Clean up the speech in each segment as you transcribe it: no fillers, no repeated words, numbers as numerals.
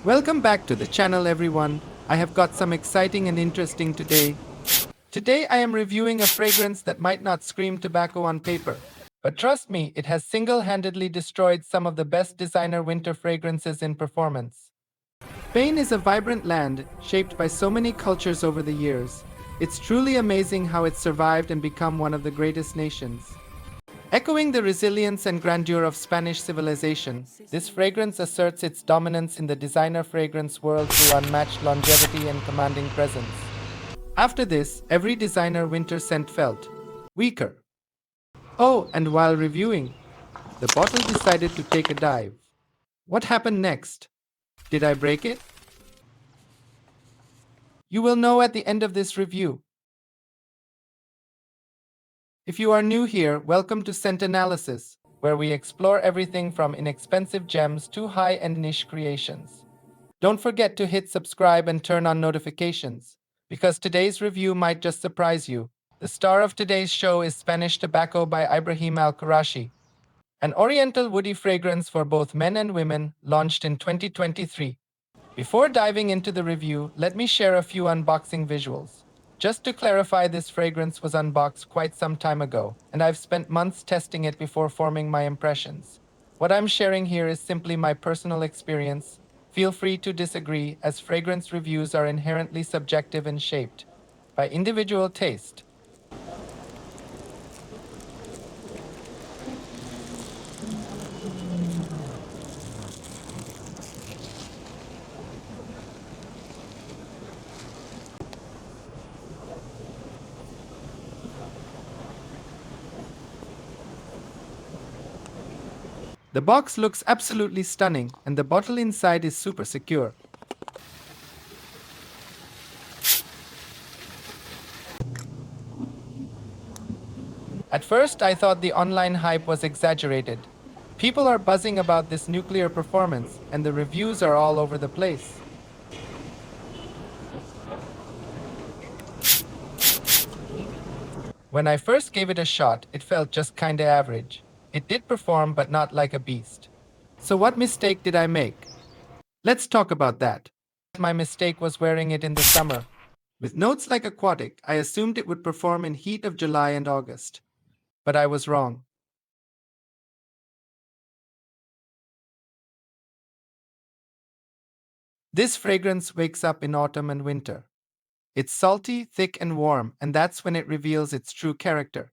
Welcome back to the channel, everyone. I have got some exciting and interesting today. Today I am reviewing a fragrance that might not scream tobacco on paper, but trust me, it has single-handedly destroyed some of the best designer winter fragrances in performance. Spain is a vibrant land shaped by so many cultures over the years. It's truly amazing how it survived and become one of the greatest nations. Echoing the resilience and grandeur of Spanish civilization, this fragrance asserts its dominance in the designer fragrance world through unmatched longevity and commanding presence. After this, every designer winter scent felt weaker. Oh, and while reviewing, the bottle decided to take a dive. What happened next? Did I break it? You will know at the end of this review. If you are new here, welcome to Scent Analysis, where we explore everything from inexpensive gems to high-end niche creations. Don't forget to hit subscribe and turn on notifications, because today's review might just surprise you. The star of today's show is Spanish Tobacco by Ibraheem Al Qurashi, an oriental woody fragrance for both men and women, launched in 2023. Before diving into the review, let me share a few unboxing visuals. Just to clarify, this fragrance was unboxed quite some time ago, and I've spent months testing it before forming my impressions. What I'm sharing here is simply my personal experience. Feel free to disagree, as fragrance reviews are inherently subjective and shaped by individual taste. The box looks absolutely stunning, and the bottle inside is super secure. At first, I thought the online hype was exaggerated. People are buzzing about this nuclear performance, and the reviews are all over the place. When I first gave it a shot, it felt just kinda average. It did perform, but not like a beast. So what mistake did I make? Let's talk about that. My mistake was wearing it in the summer. With notes like aquatic, I assumed it would perform in heat of July and August. But I was wrong. This fragrance wakes up in autumn and winter. It's salty, thick, and warm, and that's when it reveals its true character.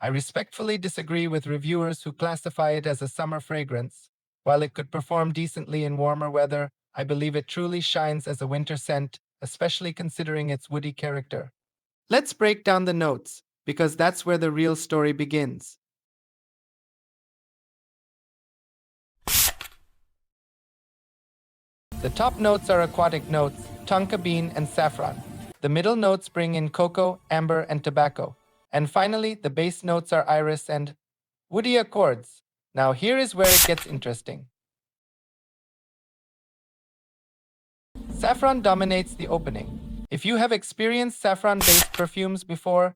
I respectfully disagree with reviewers who classify it as a summer fragrance. While it could perform decently in warmer weather, I believe it truly shines as a winter scent, especially considering its woody character. Let's break down the notes, because that's where the real story begins. The top notes are aquatic notes, tonka bean, and saffron. The middle notes bring in cocoa, amber, and tobacco. And finally, the base notes are iris and woody accords. Now here is where it gets interesting. Saffron dominates the opening. If you have experienced saffron-based perfumes before,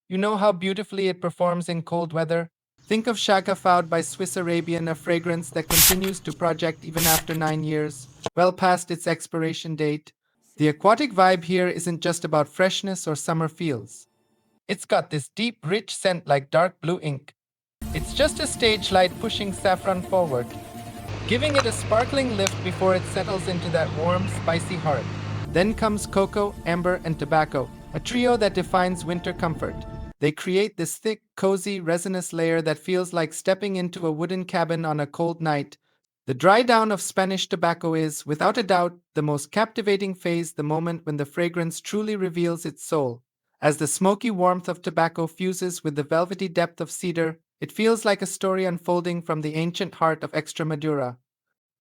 you know how beautifully it performs in cold weather. Think of Shaka Foud by Swiss Arabian, a fragrance that continues to project even after 9 years, well past its expiration date. The aquatic vibe here isn't just about freshness or summer feels. It's got this deep, rich scent like dark blue ink. It's just a stage light pushing saffron forward, giving it a sparkling lift before it settles into that warm, spicy heart. Then comes cocoa, amber, and tobacco, a trio that defines winter comfort. They create this thick, cozy, resinous layer that feels like stepping into a wooden cabin on a cold night. The dry down of Spanish tobacco is, without a doubt, the most captivating phase, the moment when the fragrance truly reveals its soul. As the smoky warmth of tobacco fuses with the velvety depth of cedar, it feels like a story unfolding from the ancient heart of Extremadura.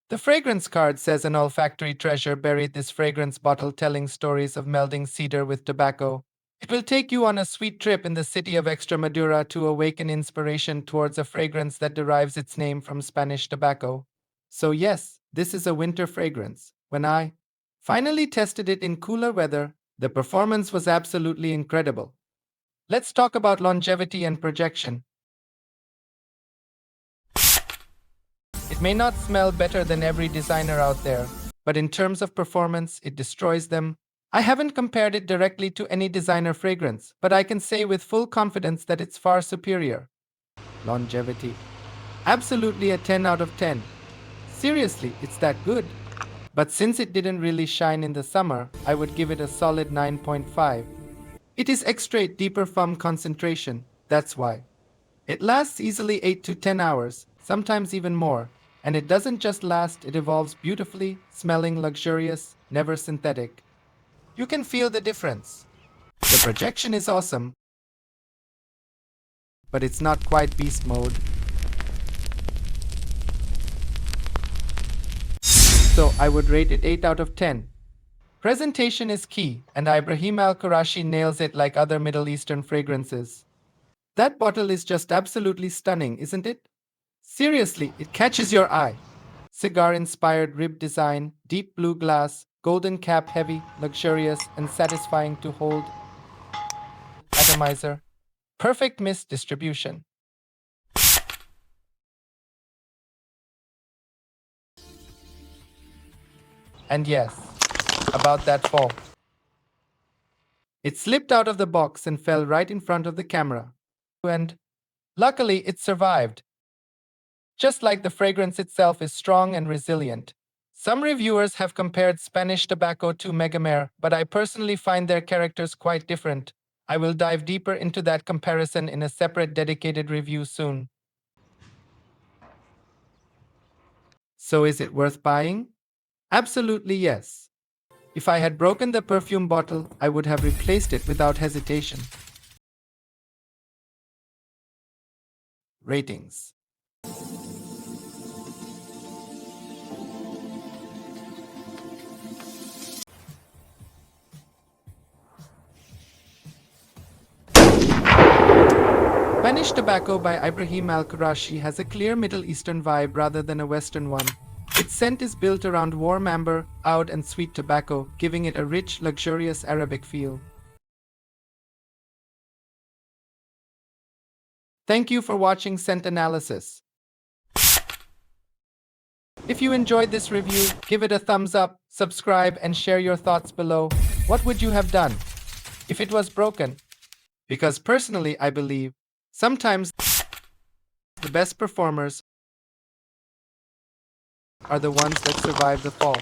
The fragrance card says an olfactory treasure buried this fragrance bottle telling stories of melding cedar with tobacco. It will take you on a sweet trip in the city of Extremadura to awaken inspiration towards a fragrance that derives its name from Spanish tobacco. So yes, this is a winter fragrance. When I finally tested it in cooler weather, the performance was absolutely incredible. Let's talk about longevity and projection. It may not smell better than every designer out there, but in terms of performance, it destroys them. I haven't compared it directly to any designer fragrance, but I can say with full confidence that it's far superior. Longevity. Absolutely a 10 out of 10. Seriously, it's that good. But since it didn't really shine in the summer, I would give it a solid 9.5. It is extrate deeper foam concentration, that's why. It lasts easily 8 to 10 hours, sometimes even more, and it doesn't just last, it evolves beautifully, smelling luxurious, never synthetic. You can feel the difference. The projection is awesome, but it's not quite beast mode. So I would rate it 8 out of 10. Presentation is key, and Ibraheem Al Qurashi nails it like other Middle Eastern fragrances. That bottle is just absolutely stunning, isn't it? Seriously, it catches your eye. Cigar-inspired rib design, deep blue glass, golden cap heavy, luxurious, and satisfying to hold. Atomizer. Perfect mist distribution. And yes, about that fall. It slipped out of the box and fell right in front of the camera. And luckily, it survived. Just like the fragrance itself is strong and resilient. Some reviewers have compared Spanish tobacco to Megamer, but I personally find their characters quite different. I will dive deeper into that comparison in a separate dedicated review soon. So is it worth buying? Absolutely yes. If I had broken the perfume bottle, I would have replaced it without hesitation. Ratings. Spanish Tobacco by Ibraheem Al Qurashi has a clear Middle Eastern vibe rather than a Western one. Its scent is built around warm amber, oud and sweet tobacco, giving it a rich, luxurious Arabic feel. Thank you for watching Scent Analysis. If you enjoyed this review, give it a thumbs up, subscribe, and share your thoughts below. What would you have done if it was broken? Because personally, I believe sometimes the best performers are the ones that survive the fall.